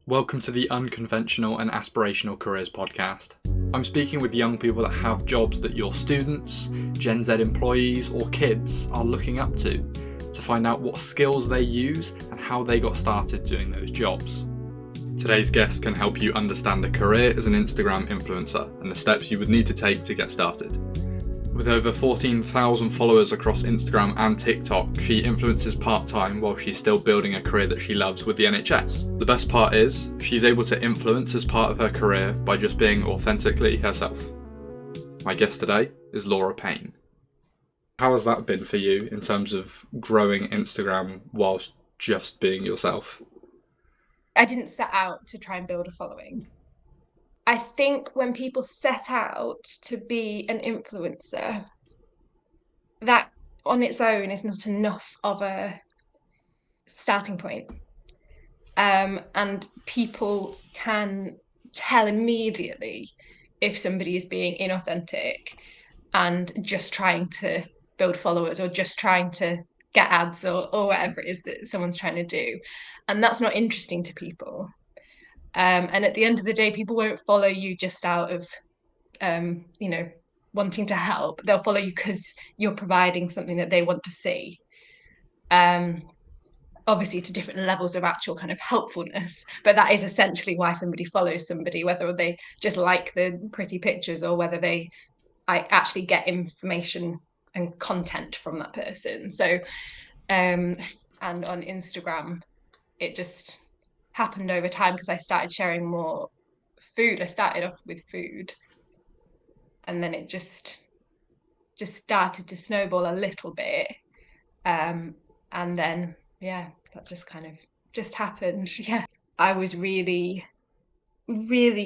Welcome to the Unconventional and Aspirational Careers podcast. I'm speaking with young people that have jobs that your students, Gen Z employees, or kids are looking up to find out what skills they use and how they got started doing those jobs. Today's guest can help you understand a career as an Instagram influencer and the steps you would need to take to get started. With over 14,000 followers across Instagram and TikTok, she influences part-time while she's still building a career that she loves with the NHS. The best part is, she's able to influence as part of her career by just being authentically herself. My guest today is Payne. How has that been for you in terms of growing Instagram whilst just being yourself? I didn't set out to try and build a following. I think when people set out to be an influencer, that on its own is not enough of a starting point. And people can tell immediately if somebody is being inauthentic and just trying to build followers or just trying to get ads or whatever it is that someone's trying to do. And that's not interesting to people. And at the end of the day, people won't follow you just out of, wanting to help. They'll follow you because you're providing something that they want to see. Obviously, to different levels of actual kind of helpfulness. But that is essentially why somebody follows somebody, whether they just like the pretty pictures or whether they actually get information and content from that person. So, and on Instagram, it just happened over time because I started sharing more food. I started off with food, and then it just started to snowball a little bit, and then that just happened. I was really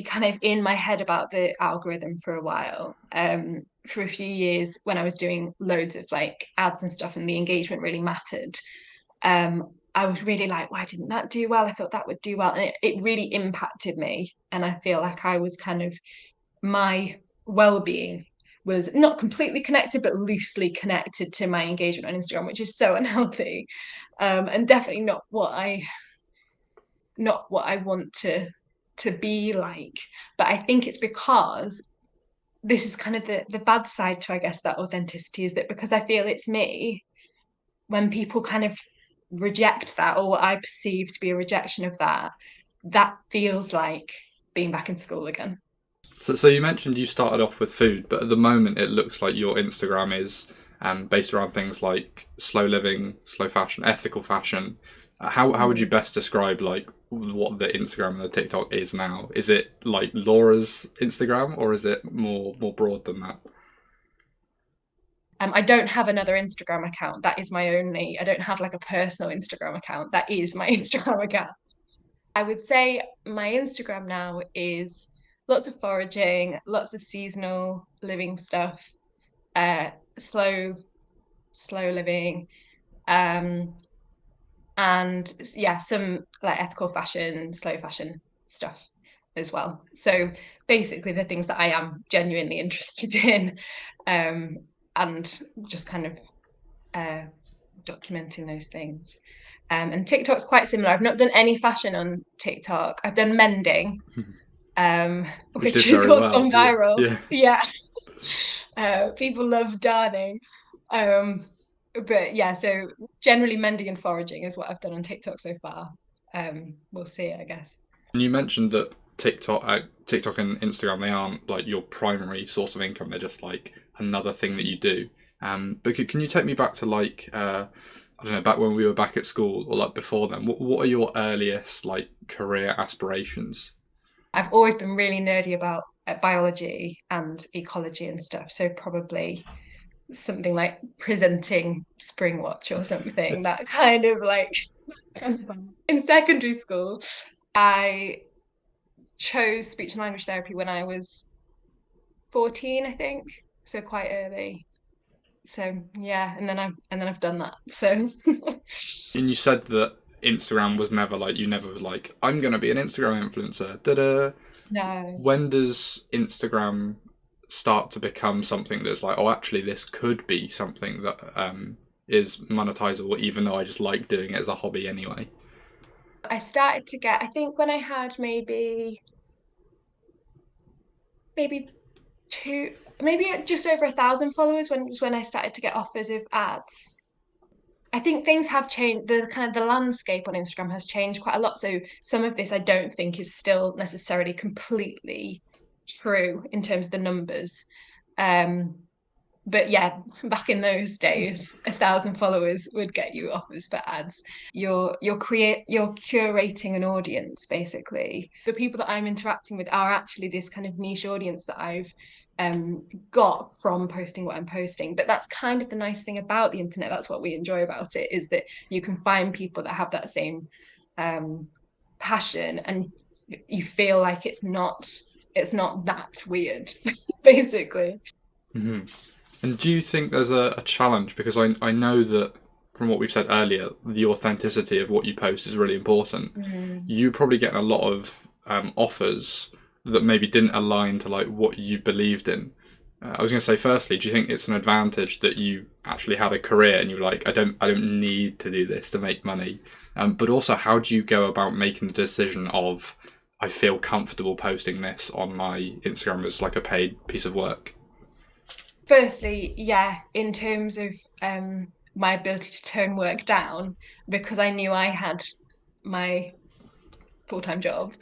kind of in my head about the algorithm for a while. For a few years when I was doing loads of like ads and stuff and the engagement really mattered, I was really like, why didn't that do well? I thought that would do well. And it really impacted me. And I feel like I was kind of, my well-being was not completely connected, but loosely connected to my engagement on Instagram, which is so unhealthy. And definitely not what I want to be like. But I think it's because this is kind of the bad side to, I guess, that authenticity, is that because I feel it's me, when people kind of reject that, or what I perceive to be a rejection of that, that feels like being back in school again. So you mentioned you started off with food, but at the moment it looks like your Instagram is based around things like slow living, slow fashion, ethical fashion. How would you best describe like what the Instagram and the TikTok is now? Is it like Laura's Instagram, or is it more broad than that? I don't have another Instagram account. That is my only. I don't have like a personal Instagram account. That is my Instagram account. I would say my Instagram now is lots of foraging, lots of seasonal living stuff, uh, slow living, and yeah, some like ethical fashion, slow fashion stuff as well. So basically the things that I am genuinely interested in, and just kind of documenting those things. And TikTok's quite similar. I've not done any fashion on TikTok. I've done mending, which is what's gone viral. Yeah. People love darning. But yeah, so generally mending and foraging is what I've done on TikTok so far. We'll see, I guess. And you mentioned that TikTok and Instagram, they aren't like your primary source of income. They're just like another thing that you do. But can you take me back to like I don't know, back when we were back at school or like before then? What are your earliest like career aspirations? I've always been really nerdy about biology and ecology and stuff. So probably something like presenting Springwatch or something. That kind of like in secondary school, I chose speech and language therapy when I was 14, I think. So quite early. So yeah, and then I've done that. So And you said that Instagram was never like, you never was like, I'm gonna be an Instagram influencer. Da-da. no. When does Instagram start to become something that's like, oh, actually, this could be something that is monetizable, even though I just like doing it as a hobby anyway? I started to get, I think when I had maybe two, maybe just over 1,000 followers when I started to get offers of ads. I think things have changed. The kind of the landscape on Instagram has changed quite a lot. So some of this I don't think is still necessarily completely true in terms of the numbers. Um, but yeah, back in those days, 1,000 followers would get you offers for ads. You're curating an audience basically. The people that I'm interacting with are actually this kind of niche audience that I've got from posting what I'm posting. But that's kind of the nice thing about the internet. That's what we enjoy about it, is that you can find people that have that same passion, and you feel like it's not that weird, basically. Hmm. And do you think there's a challenge? Because I know that from what we've said earlier, the authenticity of what you post is really important. Mm. You probably get a lot of offers that maybe didn't align to like what you believed in. I was going to say, firstly, do you think it's an advantage that you actually had a career and you were like, I don't need to do this to make money? But also, how do you go about making the decision of, I feel comfortable posting this on my Instagram as like a paid piece of work? Firstly, yeah, in terms of my ability to turn work down, because I knew I had my full-time job,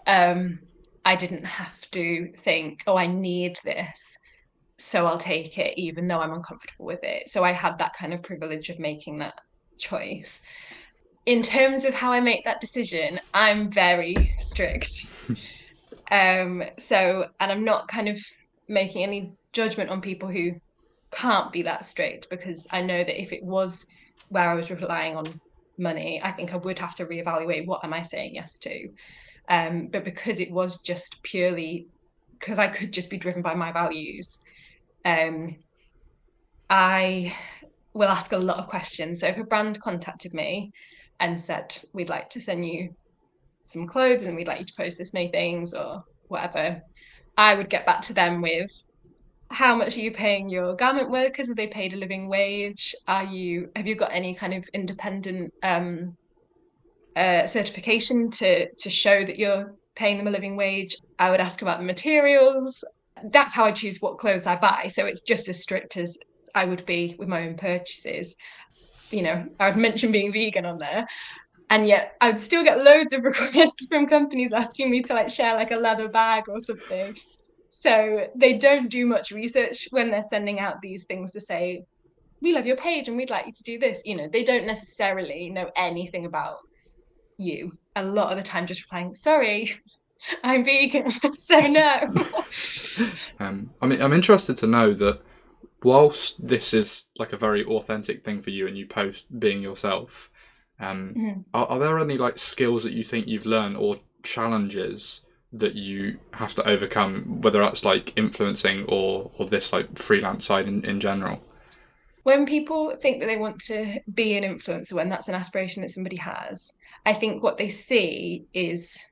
um, I didn't have to think, oh, I need this, so I'll take it, even though I'm uncomfortable with it. So I had that kind of privilege of making that choice. In terms of how I make that decision, I'm very strict. And I'm not kind of making any judgment on people who can't be that strict, because I know that if it was where I was relying on money, I think I would have to reevaluate what am I saying yes to. But because it was just purely because I could just be driven by my values, um, I will ask a lot of questions. So if a brand contacted me and said, we'd like to send you some clothes and we'd like you to post this many things or whatever, I would get back to them with, how much are you paying your garment workers? Are they paid a living wage? Have you got any kind of independent certification to show that you're paying them a living wage? I would ask about the materials. That's how I choose what clothes I buy. So it's just as strict as I would be with my own purchases. I would mention being vegan on there, and yet I would still get loads of requests from companies asking me to like share like a leather bag or something. So they don't do much research when they're sending out these things to say, we love your page and we'd like you to do this. They don't necessarily know anything about you. A lot of the time just replying, sorry, I'm vegan, so no. I'm interested to know that whilst this is like a very authentic thing for you and you post being yourself, Mm. are there any like skills that you think you've learned or challenges that you have to overcome, whether that's like influencing or this like freelance side in general? When people think that they want to be an influencer, when that's an aspiration that somebody has, I think what they see is,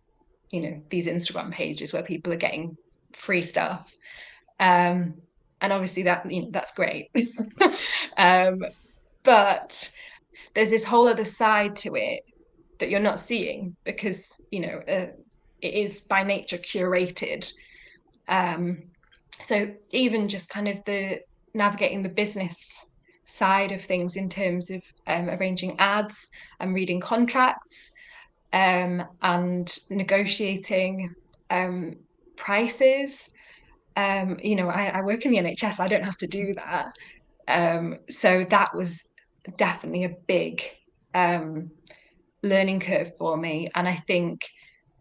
these Instagram pages where people are getting free stuff. And obviously that's great. um, but there's this whole other side to it that you're not seeing, because it is by nature curated. Um, so even just kind of the navigating the business side of things in terms of arranging ads and reading contracts, and negotiating prices. I work in the NHS, I don't have to do that. So that was definitely a big um, learning curve for me. And I think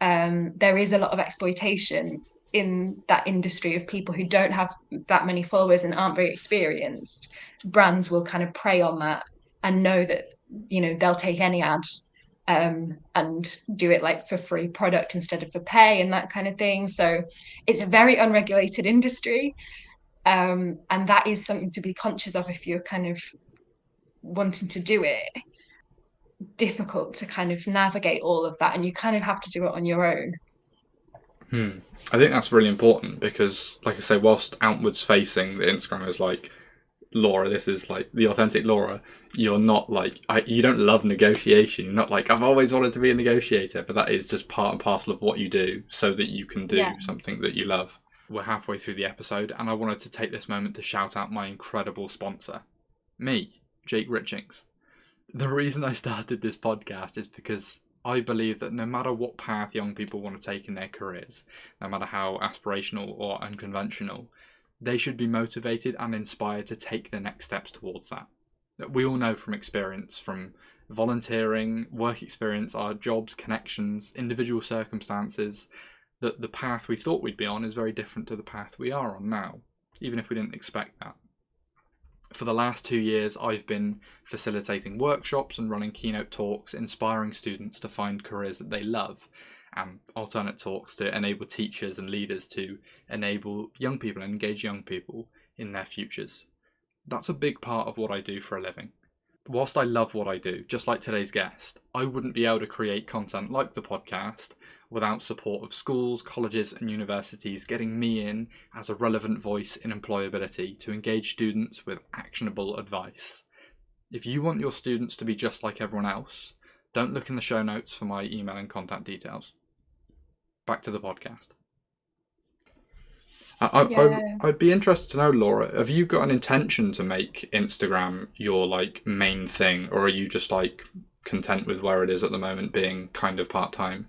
there is a lot of exploitation in that industry of people who don't have that many followers and aren't very experienced. Brands will kind of prey on that and know that, they'll take any ad and do it like for free product instead of for pay and that kind of thing. So it's a very unregulated industry. And that is something to be conscious of if you're kind of wanting to do it. Difficult to kind of navigate all of that, and you kind of have to do it on your own. I think that's really important because, like I say, whilst outwards facing, the Instagram is like Laura, this is like the authentic Laura, you're not like, you don't love negotiation. You're not like, I've always wanted to be a negotiator, but that is just part and parcel of what you do so that you can Yeah. do something that you love. We're halfway through the episode, and I wanted to take this moment to shout out my incredible sponsor, me, Jake Richings. The reason I started this podcast is because I believe that no matter what path young people want to take in their careers, no matter how aspirational or unconventional, they should be motivated and inspired to take the next steps towards that. We all know from experience, from volunteering, work experience, our jobs, connections, individual circumstances, that the path we thought we'd be on is very different to the path we are on now, even if we didn't expect that. For the last 2 years, I've been facilitating workshops and running keynote talks, inspiring students to find careers that they love, and alternate talks to enable teachers and leaders to enable young people and engage young people in their futures. That's a big part of what I do for a living. Whilst I love what I do, just like today's guest, I wouldn't be able to create content like the podcast without support of schools, colleges and universities getting me in as a relevant voice in employability to engage students with actionable advice. If you want your students to be just like everyone else, don't look in the show notes for my email and contact details. Back to the podcast. I'd be interested to know, Laura, have you got an intention to make Instagram your like main thing, or are you just like content with where it is at the moment being kind of part-time?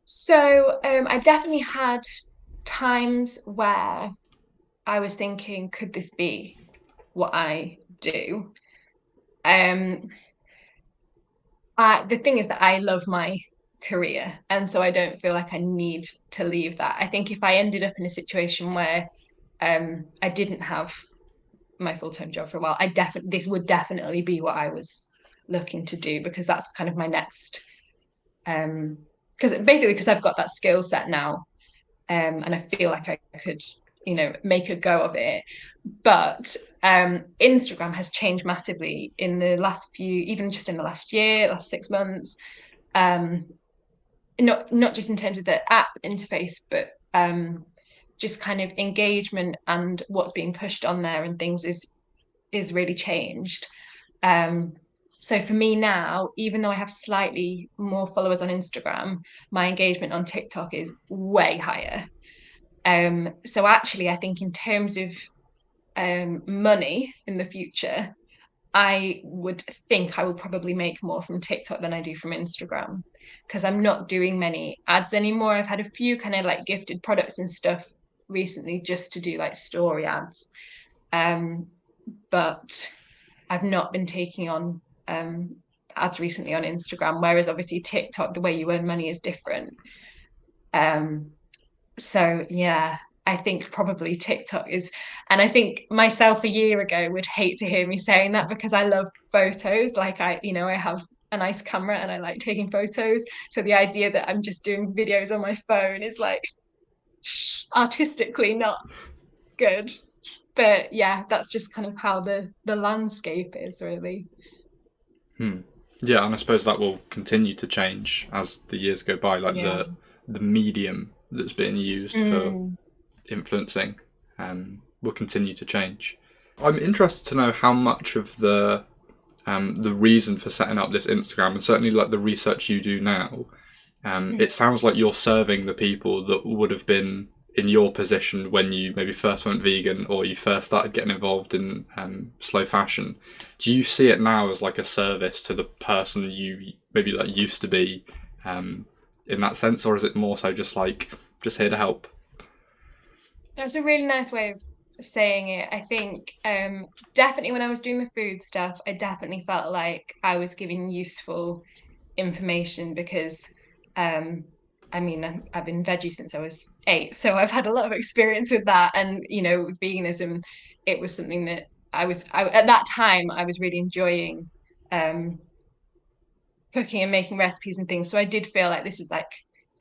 So I definitely had times where I was thinking, could this be what I do? The thing is that I love my career, and so I don't feel like I need to leave that. I think if I ended up in a situation where I didn't have my full-time job for a while, this would definitely be what I was looking to do, because that's kind of my next because I've got that skill set now, and I feel like I could, make a go of it. But Instagram has changed massively in the last even just in the last year, last 6 months. Um, not just in terms of the app interface, but just kind of engagement and what's being pushed on there and things is really changed. So for me now, even though I have slightly more followers on Instagram, my engagement on TikTok is way higher. So actually, I think in terms of money in the future, I would think I will probably make more from TikTok than I do from Instagram, because I'm not doing many ads anymore. I've had a few kind of like gifted products and stuff recently just to do like story ads. But I've not been taking on ads recently on Instagram, whereas obviously TikTok, the way you earn money is different. So yeah, I think probably TikTok is, and I think myself a year ago would hate to hear me saying that, because I love photos. Like I have a nice camera and I like taking photos. So the idea that I'm just doing videos on my phone is like artistically not good. But yeah, that's just kind of how the landscape is really. Yeah, and I suppose that will continue to change as the years go by, like Yeah. the medium that's being used for Mm. influencing will continue to change. I'm interested to know how much of the reason for setting up this Instagram, and certainly like the research you do now, it sounds like you're serving the people that would have been in your position when you maybe first went vegan or you first started getting involved in slow fashion. Do you see it now as like a service to the person you maybe like used to be in that sense, or is it more so just like just here to help? That's a really nice way of saying it. I think definitely when I was doing the food stuff, I definitely felt like I was giving useful information, because I mean, I've been veggie since I was 8, so I've had a lot of experience with that. And with veganism, it was something that at that time I was really enjoying um, cooking and making recipes and things. So I did feel like this is like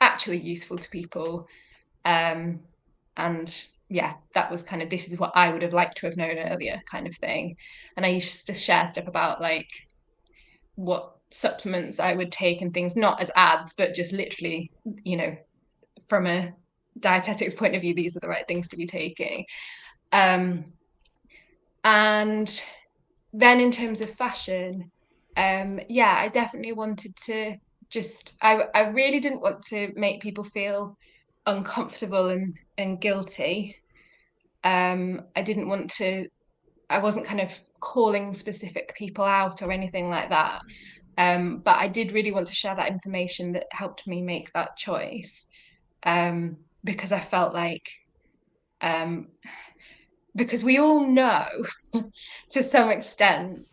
actually useful to people. Um, and yeah, that was kind of, this is what I would have liked to have known earlier, kind of thing. And I used to share stuff about like what supplements I would take and things, not as ads, but just literally, from a dietetics point of view, these are the right things to be taking. Um, And then in terms of fashion, yeah, I definitely wanted to I really didn't want to make people feel uncomfortable and guilty. I didn't want to, I wasn't kind of calling specific people out or anything like that. But I did really want to share that information that helped me make that choice. Because I felt like, um, because we all know to some extent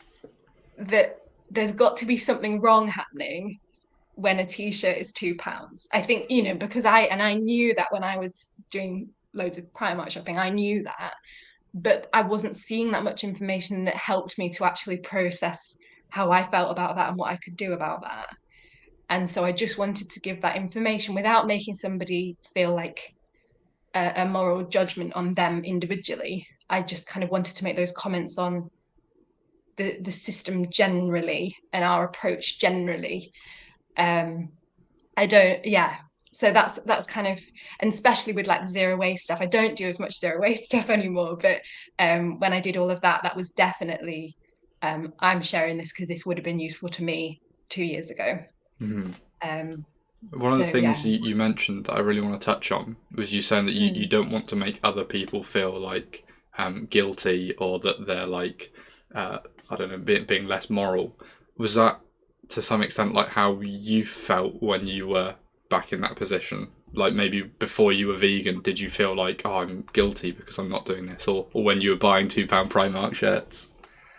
that there's got to be something wrong happening when a t-shirt is £2. I think, because I knew that when I was doing loads of Primark shopping, I knew that, but I wasn't seeing that much information that helped me to actually process how I felt about that and what I could do about that. And so I just wanted to give that information without making somebody feel like a moral judgment on them individually. I just kind of wanted to make those comments on the system generally and our approach generally. I don't, yeah. So that's kind of, and especially with like the zero waste stuff, I don't do as much zero waste stuff anymore. But when I did all of that, that was definitely, I'm sharing this because this would have been useful to me 2 years ago. Mm-hmm. Um, One of the so yeah. things you mentioned that I really want to touch on was you saying that you Mm. don't want to make other people feel like guilty or that they're like, I don't know, being less moral. Was that to some extent like how you felt when you were back in that position? Like maybe before you were vegan, did you feel like, oh, I'm guilty because I'm not doing this? Or when you were buying £2 Primark shirts?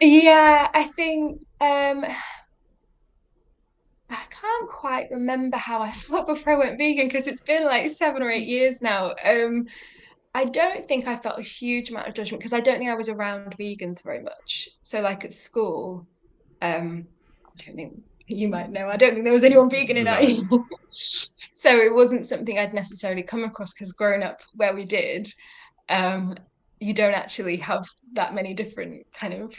Yeah, I think I can't quite remember how I felt before I went vegan because it's been like 7 or 8 years now. I don't think I felt a huge amount of judgment because I don't think I was around vegans very much. So like at school, I don't think you might know, I don't think there was anyone vegan in our No. uni. So it wasn't something I'd necessarily come across because growing up where we did, um, you don't actually have that many different kind of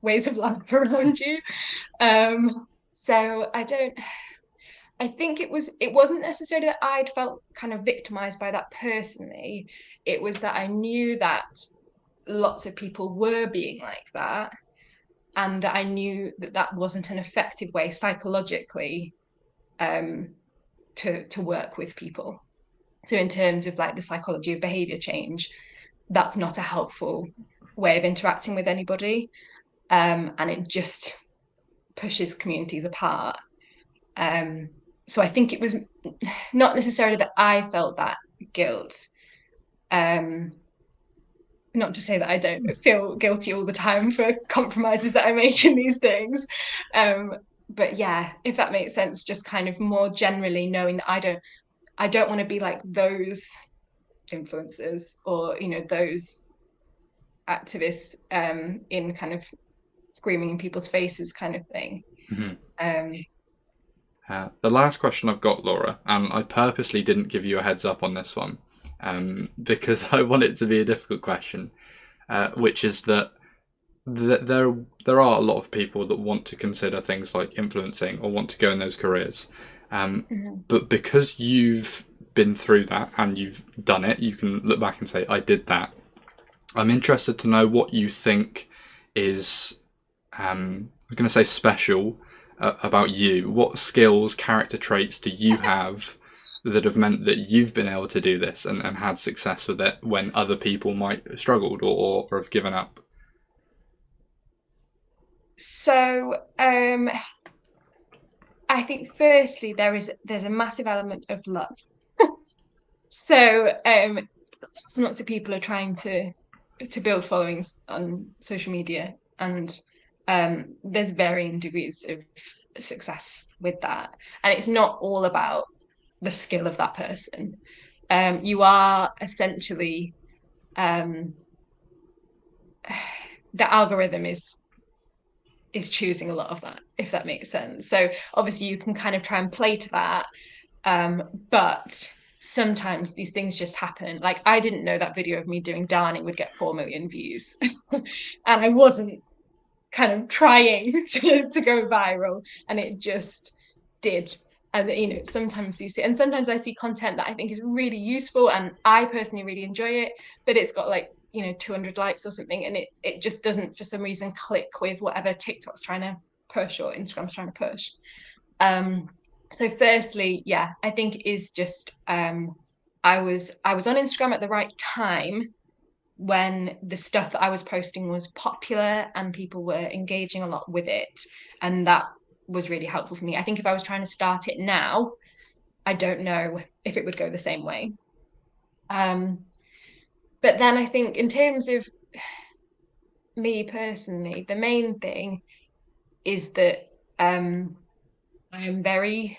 ways of life around you. So I think it wasn't necessarily that I'd felt kind of victimized by that personally. It was that I knew that lots of people were being like that, and that I knew that that wasn't an effective way psychologically um, to work with people. So in terms of like the psychology of behavior change, that's not a helpful way of interacting with anybody, and it just pushes communities apart. Um, so I think it was not necessarily that I felt that guilt. Um, Not to say that I don't feel guilty all the time for compromises that I make in these things. Um, but yeah, if that makes sense, just kind of more generally knowing that I don't want to be like those influencers or, those activists in kind of screaming in people's faces kind of thing. Mm-hmm. Um, The last question I've got, Laura, and I purposely didn't give you a heads up on this one because I want it to be a difficult question, which is that there are a lot of people that want to consider things like influencing or want to go in those careers, mhm. but because you've been through that and you've done it, you can look back and say, I did that. I'm interested to know what you think is, I'm going to say special about you. What skills, character traits do you have that have meant that you've been able to do this and had success with it when other people might have struggled or have given up? So I think firstly there's a massive element of luck. So lots of people are trying to build followings on social media, and there's varying degrees of success with that. And it's not all about the skill of that person. You are essentially um, the algorithm is choosing a lot of that, if that makes sense. So obviously you can kind of try and play to that, but sometimes these things just happen. Like I didn't know that video of me doing darning would get 4 million views, and I wasn't kind of trying to go viral, and it just did. And sometimes you see, and sometimes I see content that I think is really useful, and I personally really enjoy it, but it's got like 200 likes or something, and it just doesn't for some reason click with whatever TikTok's trying to push or Instagram's trying to push. So firstly, yeah, I think it is just I was on Instagram at the right time when the stuff that I was posting was popular and people were engaging a lot with it, and that was really helpful for me. I think if I was trying to start it now, I don't know if it would go the same way. But then I think in terms of me personally, the main thing is that I am very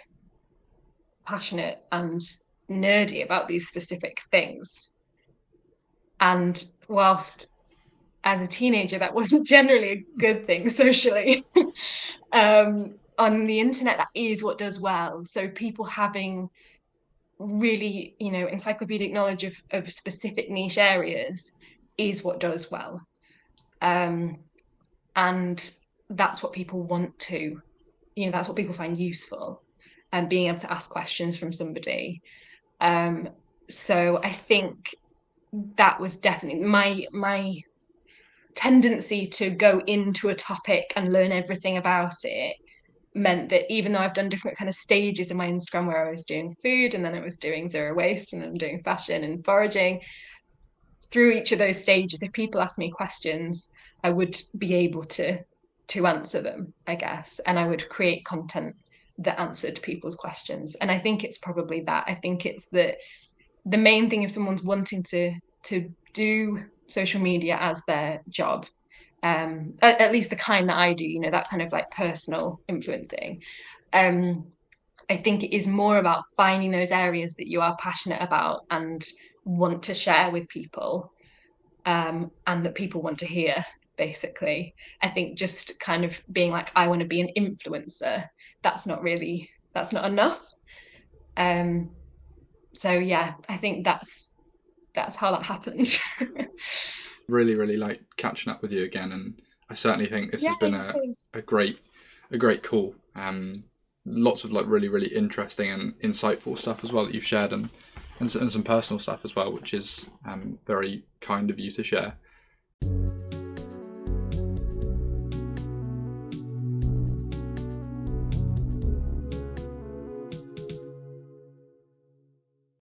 passionate and nerdy about these specific things. And whilst as a teenager, that wasn't generally a good thing socially, on the internet, that is what does well. So people having really, encyclopedic knowledge of specific niche areas is what does well. And that's what people want to, that's what people find useful, and being able to ask questions from somebody. So I think that was definitely my tendency to go into a topic and learn everything about it meant that even though I've done different kind of stages in my Instagram where I was doing food and then I was doing zero waste and then I'm doing fashion and foraging, through each of those stages, if people ask me questions, I would be able to answer them, I guess, and I would create content that answered people's questions. And I think it's probably that. I think it's the main thing if someone's wanting to do social media as their job, at least the kind that I do, that kind of like personal influencing. I think it is more about finding those areas that you are passionate about and want to share with people, and that people want to hear, basically. I think just kind of being like, I want to be an influencer, that's not enough. So yeah, I think that's how that happened. Really, really like catching up with you again, and I certainly think this Yeah, has been you too. a great call. Lots of like really, really interesting and insightful stuff as well that you've shared, and some personal stuff as well, which is very kind of you to share.